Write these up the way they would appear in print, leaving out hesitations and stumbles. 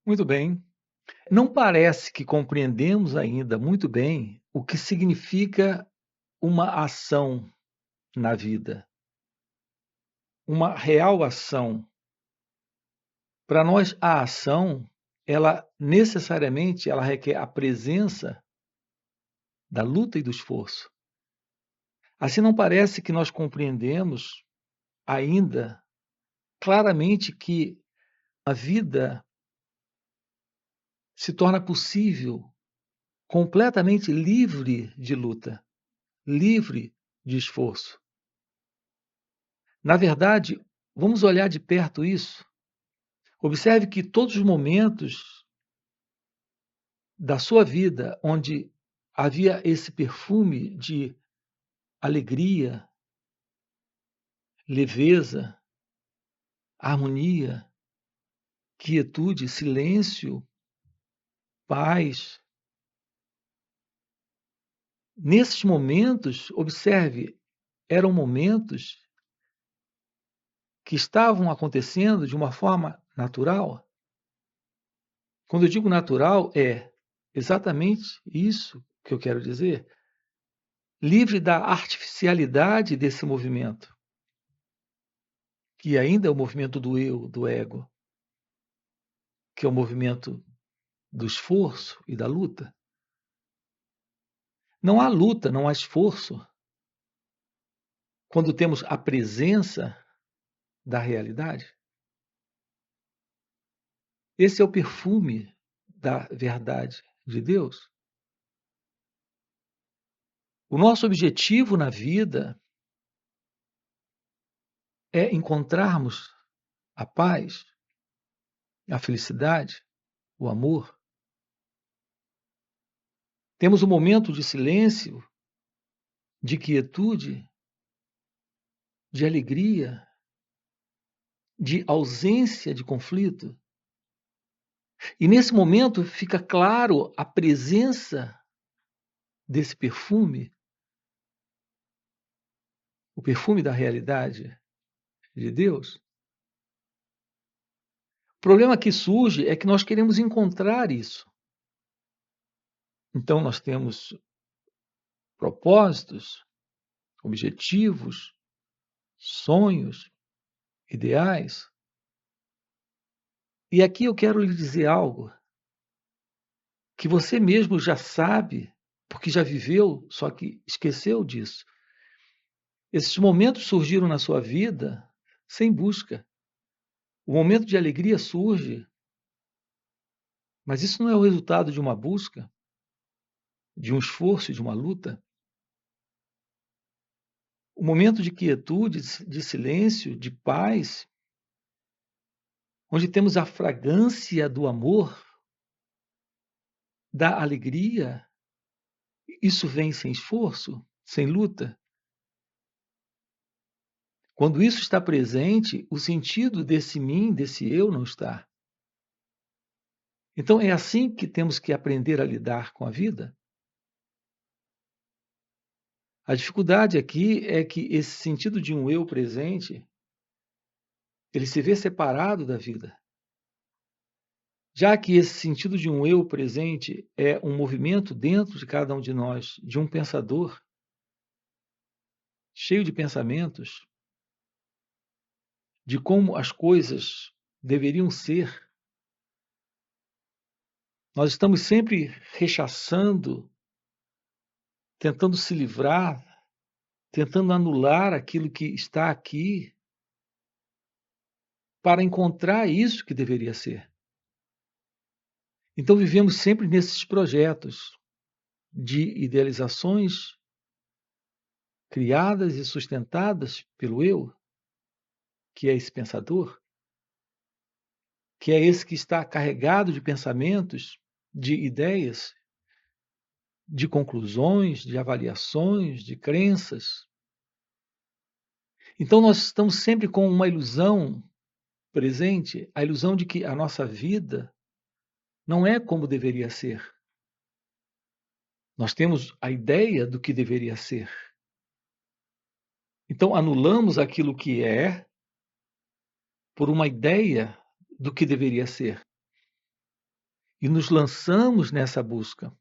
Muito bem. Não parece que compreendemos ainda muito bem o que significa uma ação na vida, uma real ação. Para nós, a ação, ela necessariamente ela requer a presença da luta e do esforço. Assim, não parece que nós compreendemos ainda claramente que a vida se torna possível completamente livre de luta, livre de esforço. Na verdade, vamos olhar de perto isso. Observe que todos os momentos da sua vida onde havia esse perfume de alegria, leveza, harmonia, quietude, silêncio, paz. Nesses momentos, observe, eram momentos que estavam acontecendo de uma forma natural. Quando eu digo natural, é exatamente isso que eu quero dizer. Livre da artificialidade desse movimento, que ainda é o movimento do eu, do ego, que é o movimento do esforço e da luta. Não há luta, não há esforço quando temos a presença da realidade. Esse é o perfume da verdade de Deus. O nosso objetivo na vida é encontrarmos a paz, a felicidade, o amor. Temos um momento de silêncio, de quietude, de alegria, de ausência de conflito. E nesse momento fica claro a presença desse perfume, o perfume da realidade de Deus. O problema que surge é que nós queremos encontrar isso. Então nós temos propósitos, objetivos, sonhos, ideais. E aqui eu quero lhe dizer algo que você mesmo já sabe, porque já viveu, só que esqueceu disso. Esses momentos surgiram na sua vida sem busca. O momento de alegria surge, mas isso não é o resultado de uma busca, de um esforço, de uma luta. O momento de quietude, de silêncio, de paz, onde temos a fragrância do amor, da alegria, isso vem sem esforço, sem luta. Quando isso está presente, o sentido desse mim, desse eu, não está. Então, é assim que temos que aprender a lidar com a vida. A dificuldade aqui é que esse sentido de um eu presente, ele se vê separado da vida. Já que esse sentido de um eu presente é um movimento dentro de cada um de nós, de um pensador, cheio de pensamentos, de como as coisas deveriam ser, nós estamos sempre rechaçando, tentando se livrar, tentando anular aquilo que está aqui para encontrar isso que deveria ser. Então vivemos sempre nesses projetos de idealizações criadas e sustentadas pelo eu, que é esse pensador, que é esse que está carregado de pensamentos, de ideias, de conclusões, de avaliações, de crenças. Então nós estamos sempre com uma ilusão presente, a ilusão de que a nossa vida não é como deveria ser. Nós temos a ideia do que deveria ser. Então anulamos aquilo que é por uma ideia do que deveria ser. e nos lançamos nessa busca,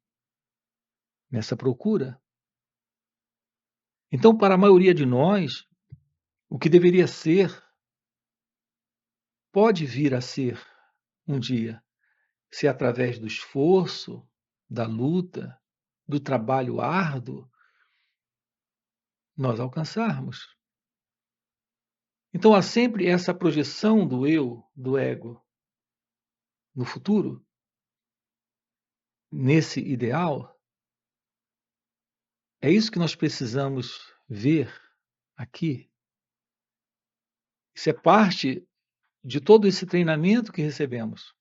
nessa procura. Então, para a maioria de nós, o que deveria ser, pode vir a ser um dia, se através do esforço, da luta, do trabalho árduo, nós alcançarmos. Então há sempre essa projeção do eu, do ego, no futuro, nesse ideal. É isso que nós precisamos ver aqui. Isso é parte de todo esse treinamento que recebemos.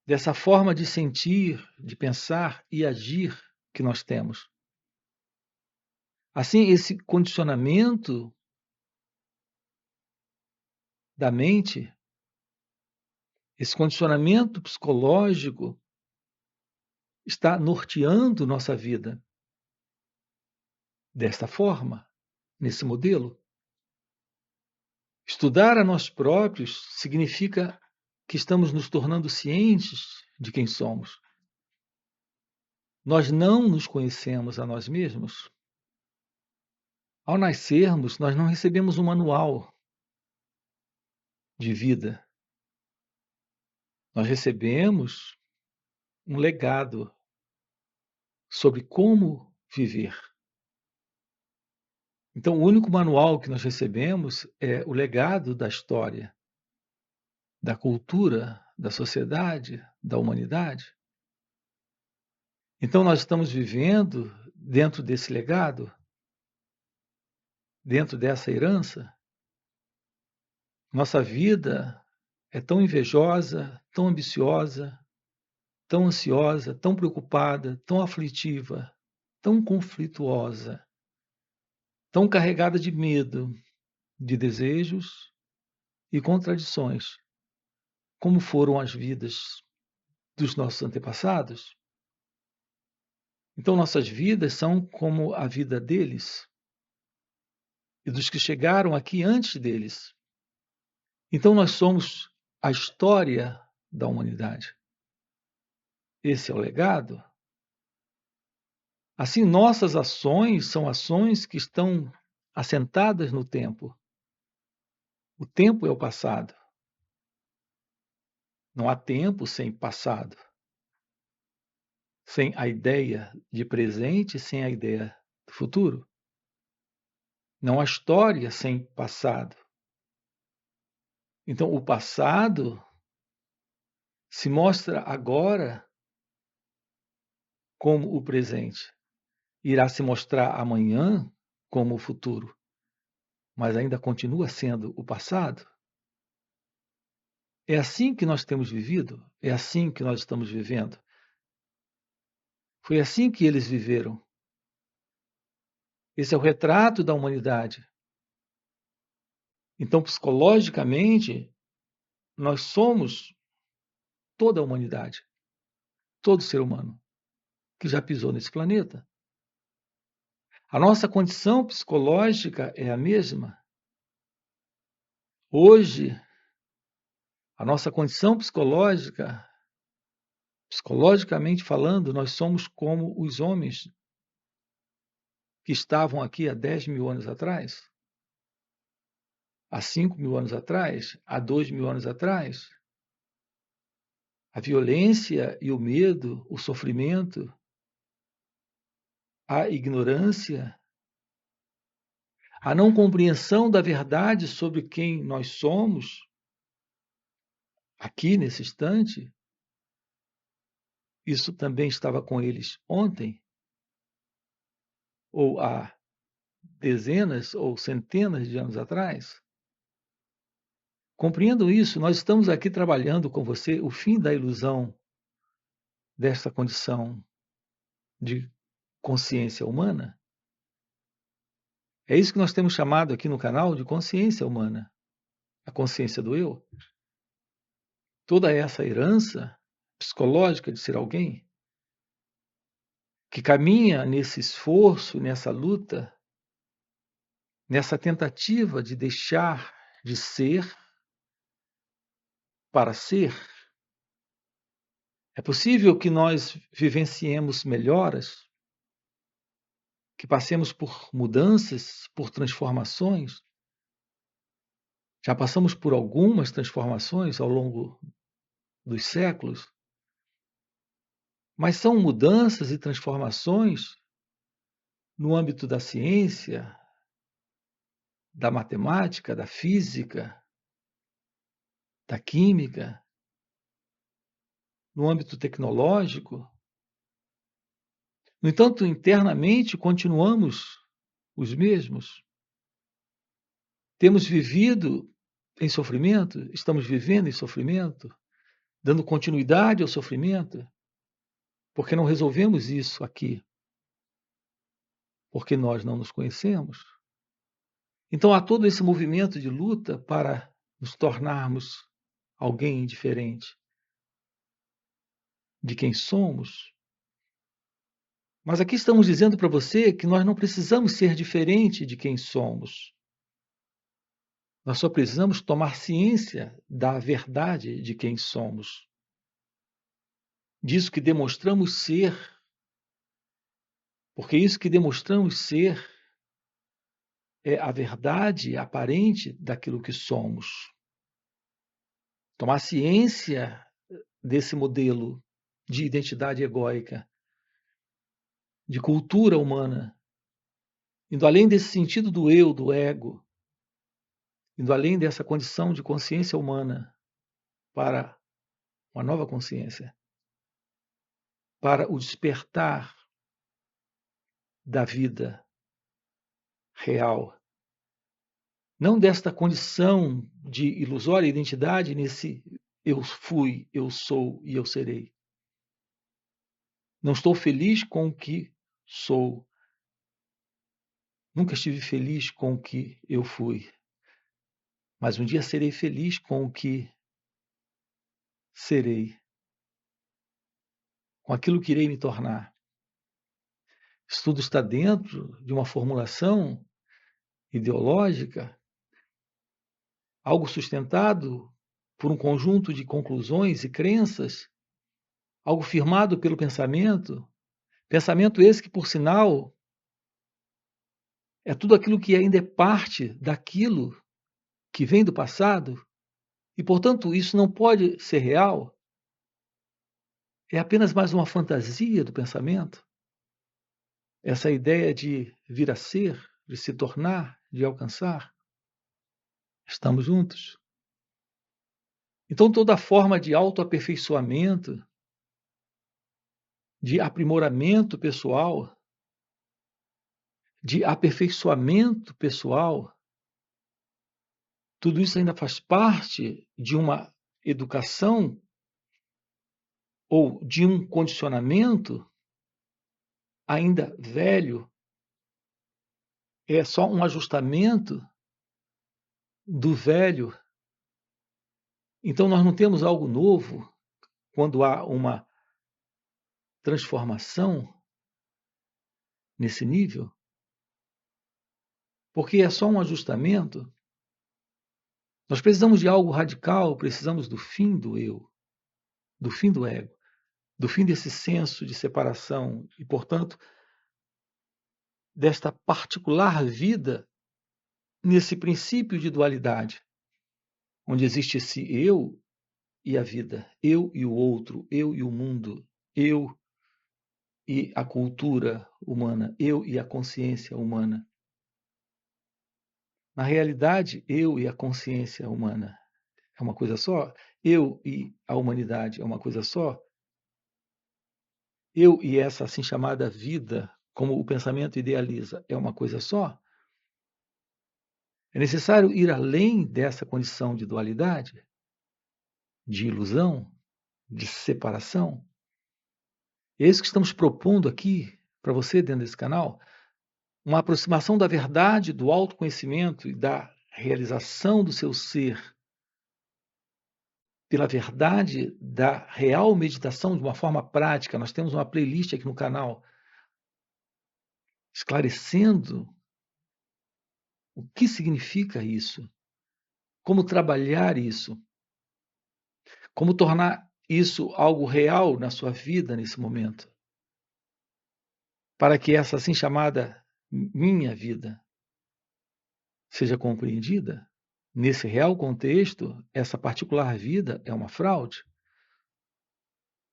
Dessa forma de sentir, de pensar e agir que nós temos. Assim, esse condicionamento da mente, esse condicionamento psicológico, está norteando nossa vida desta forma, nesse modelo. Estudar a nós próprios significa que estamos nos tornando cientes de quem somos. Nós não nos conhecemos a nós mesmos. Ao nascermos, nós não recebemos um manual de vida. Nós recebemos um legado sobre como viver. Então, o único manual que nós recebemos é o legado da história, da cultura, da sociedade, da humanidade. Então, nós estamos vivendo dentro desse legado, dentro dessa herança. Nossa vida é tão invejosa, tão ambiciosa, tão ansiosa, tão preocupada, tão aflitiva, tão conflituosa, tão carregada de medo, de desejos e contradições, como foram as vidas dos nossos antepassados. Então, nossas vidas são como a vida deles e dos que chegaram aqui antes deles. Então, nós somos a história da humanidade. Esse é o legado. Assim, nossas ações são ações que estão assentadas no tempo. O tempo é o passado. Não há tempo sem passado. Sem a ideia de presente, sem a ideia do futuro. Não há história sem passado. Então, o passado se mostra agora como o presente. Irá se mostrar amanhã como o futuro. Mas ainda continua sendo o passado. É assim que nós temos vivido? É assim que nós estamos vivendo? Foi assim que eles viveram. Esse é o retrato da humanidade. Então, psicologicamente, nós somos toda a humanidade, todo ser humano que já pisou nesse planeta. A nossa condição psicológica é a mesma. Hoje, a nossa condição psicológica, psicologicamente falando, nós somos como os homens que estavam aqui há 10 mil anos atrás, há 5 mil anos atrás, há 2 mil anos atrás. A violência e o medo, o sofrimento, a ignorância, a não compreensão da verdade sobre quem nós somos, aqui nesse instante, isso também estava com eles ontem, ou há dezenas ou centenas de anos atrás. Compreendam isso, nós estamos aqui trabalhando com você o fim da ilusão desta condição de consciência humana. É isso que nós temos chamado aqui no canal de consciência humana, a consciência do eu. Toda essa herança psicológica de ser alguém que caminha nesse esforço, nessa luta, nessa tentativa de deixar de ser para ser, É possível que nós vivenciemos melhoras, que passemos por mudanças, por transformações. Já passamos por algumas transformações ao longo dos séculos, mas são mudanças e transformações no âmbito da ciência, da matemática, da física, da química, no âmbito tecnológico. No entanto, internamente continuamos os mesmos. Temos vivido em sofrimento, estamos vivendo em sofrimento, dando continuidade ao sofrimento, porque não resolvemos isso aqui, porque nós não nos conhecemos. Então há todo esse movimento de luta para nos tornarmos alguém diferente de quem somos. Mas aqui estamos dizendo para você que nós não precisamos ser diferente de quem somos. Nós só precisamos tomar ciência da verdade de quem somos. Disso que demonstramos ser, porque isso que demonstramos ser é a verdade aparente daquilo que somos. Tomar ciência desse modelo de identidade egóica, de cultura humana, indo além desse sentido do eu, do ego, indo além dessa condição de consciência humana para uma nova consciência, para o despertar da vida real. Não desta condição de ilusória identidade nesse eu fui, eu sou e eu serei. Não estou feliz com o que sou. Nunca estive feliz com o que eu fui. Mas um dia serei feliz com o que serei. Com aquilo que irei me tornar. Isso tudo está dentro de uma formulação ideológica, algo sustentado por um conjunto de conclusões e crenças, algo firmado pelo pensamento, pensamento esse que, por sinal, é tudo aquilo que ainda é parte daquilo que vem do passado, e, portanto, isso não pode ser real, é apenas mais uma fantasia do pensamento. Essa ideia de vir a ser, de se tornar, de alcançar. Estamos juntos. Então, toda forma de autoaperfeiçoamento, de aprimoramento pessoal, de aperfeiçoamento pessoal, tudo isso ainda faz parte de uma educação ou de um condicionamento ainda velho, é só um ajustamento do velho. Então, nós não temos algo novo quando há uma transformação nesse nível, porque é só um ajustamento. Nós precisamos de algo radical, precisamos do fim do eu, do fim do ego, do fim desse senso de separação e, portanto, desta particular vida nesse princípio de dualidade, onde existe esse eu e a vida, eu e o outro, eu e o mundo, eu e a cultura humana, eu e a consciência humana. Na realidade, eu e a consciência humana é uma coisa só? Eu e a humanidade é uma coisa só? Eu e essa assim chamada vida, como o pensamento idealiza, é uma coisa só? É necessário ir além dessa condição de dualidade, de ilusão, de separação. E é isso que estamos propondo aqui para você dentro desse canal, uma aproximação da verdade, do autoconhecimento e da realização do seu ser pela verdade da real meditação de uma forma prática. Nós temos uma playlist aqui no canal esclarecendo o que significa isso, como trabalhar isso, como tornar isso algo real na sua vida nesse momento, para que essa assim chamada minha vida seja compreendida. Nesse real contexto, essa particular vida é uma fraude.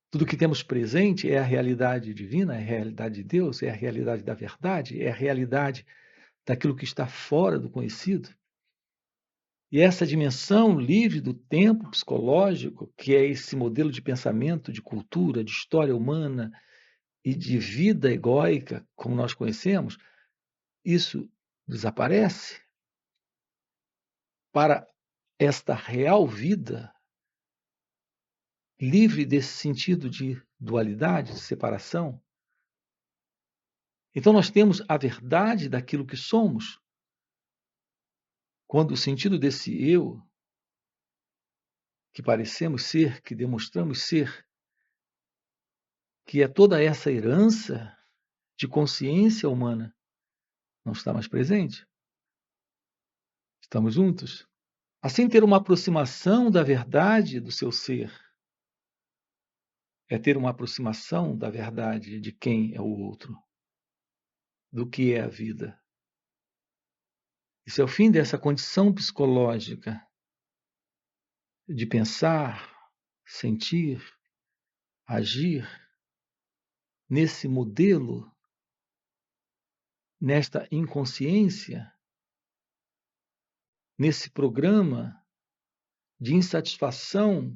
Tudo que temos presente é a realidade divina, é a realidade de Deus, é a realidade da verdade, é a realidade daquilo que está fora do conhecido. E essa dimensão livre do tempo psicológico, que é esse modelo de pensamento, de cultura, de história humana e de vida egóica, como nós conhecemos, isso desaparece para esta real vida, livre desse sentido de dualidade, de separação. Então, nós temos a verdade daquilo que somos, quando o sentido desse eu, que parecemos ser, que demonstramos ser, que é toda essa herança de consciência humana, não está mais presente. Estamos juntos? Assim, ter uma aproximação da verdade do seu ser é ter uma aproximação da verdade de quem é o outro, do que é a vida. Isso é o fim dessa condição psicológica de pensar, sentir, agir nesse modelo, nesta inconsciência, nesse programa de insatisfação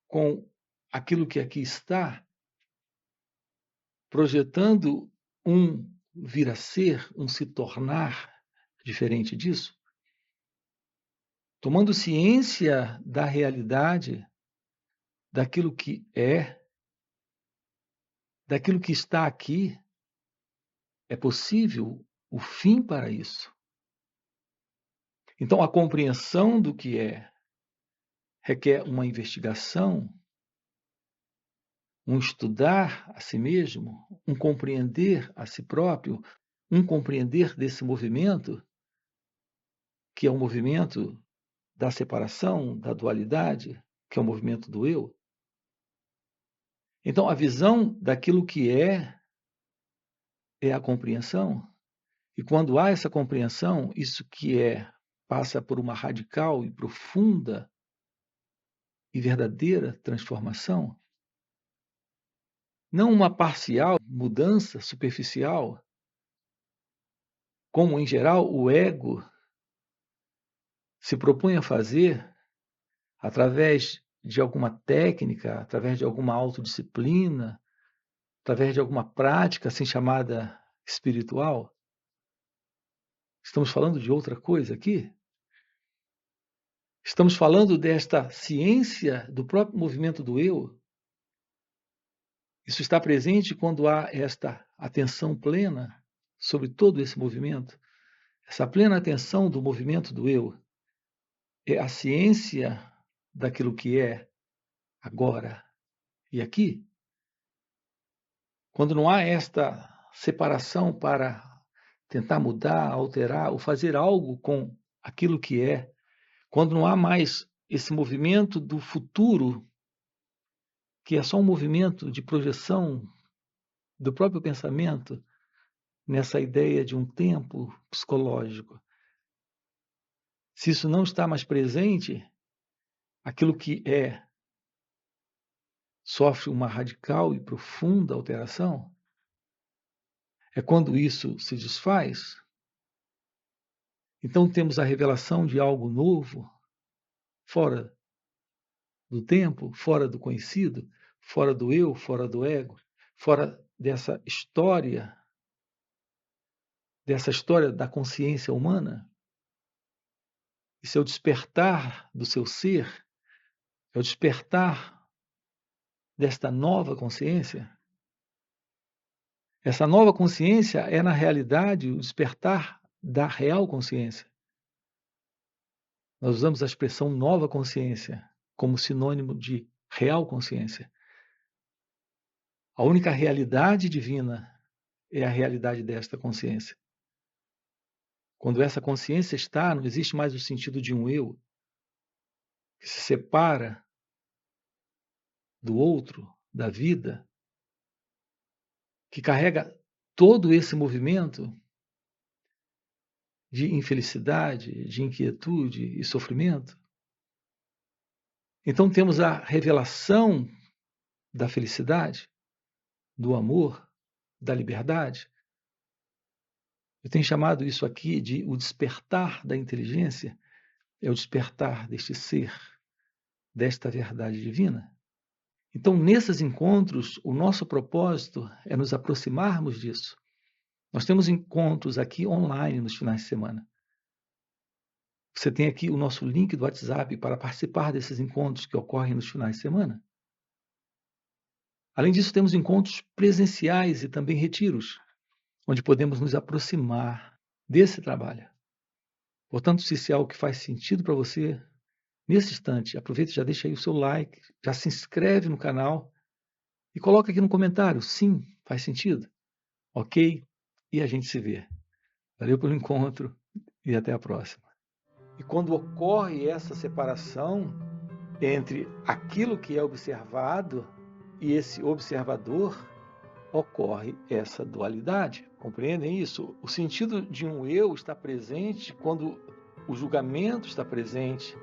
com aquilo que aqui está, projetando um vir a ser, um se tornar diferente disso, tomando ciência da realidade, daquilo que é, daquilo que está aqui, é possível o fim para isso. Então, a compreensão do que é requer uma investigação, um estudar a si mesmo, um compreender a si próprio, um compreender desse movimento, que é um movimento da separação, da dualidade, que é o movimento do eu. Então, a visão daquilo que é a compreensão. E quando há essa compreensão, isso que é passa por uma radical e profunda e verdadeira transformação, não uma parcial mudança superficial, como em geral o ego se propõe a fazer através de alguma técnica, através de alguma autodisciplina, através de alguma prática assim chamada espiritual. Estamos falando de outra coisa aqui? Estamos falando desta ciência do próprio movimento do eu. Isso está presente quando há esta atenção plena sobre todo esse movimento. Essa plena atenção do movimento do eu é a ciência daquilo que é agora e aqui. Quando não há esta separação para tentar mudar, alterar ou fazer algo com aquilo que é, quando não há mais esse movimento do futuro, que é só um movimento de projeção do próprio pensamento nessa ideia de um tempo psicológico. Se isso não está mais presente, aquilo que é sofre uma radical e profunda alteração. É quando isso se desfaz. Então temos a revelação de algo novo, fora do tempo, fora do conhecido, fora do eu, fora do ego, fora dessa história da consciência humana. Isso é o despertar do seu ser, é o despertar desta nova consciência. Essa nova consciência é, na realidade, o despertar da real consciência. Nós usamos a expressão nova consciência como sinônimo de real consciência. A única realidade divina é a realidade desta consciência. Quando essa consciência está, não existe mais o sentido de um eu que se separa do outro, da vida, que carrega todo esse movimento de infelicidade, de inquietude e sofrimento. Então temos a revelação da felicidade, do amor, da liberdade. Eu tenho chamado isso aqui de o despertar da inteligência, é o despertar deste ser, desta verdade divina. Então, nesses encontros, o nosso propósito é nos aproximarmos disso. Nós temos encontros aqui online nos finais de semana. Você tem aqui o nosso link do WhatsApp para participar desses encontros que ocorrem nos finais de semana. Além disso, temos encontros presenciais e também retiros, onde podemos nos aproximar desse trabalho. Portanto, se isso é algo que faz sentido para você, nesse instante, aproveita e já deixa aí o seu like, já se inscreve no canal e coloca aqui no comentário, sim, faz sentido, ok? E a gente se vê. Valeu pelo encontro e até a próxima. E quando ocorre essa separação entre aquilo que é observado e esse observador, ocorre essa dualidade. Compreendem isso? O sentido de um eu está presente quando o julgamento está presente,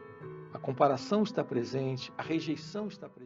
a comparação está presente, a rejeição está presente.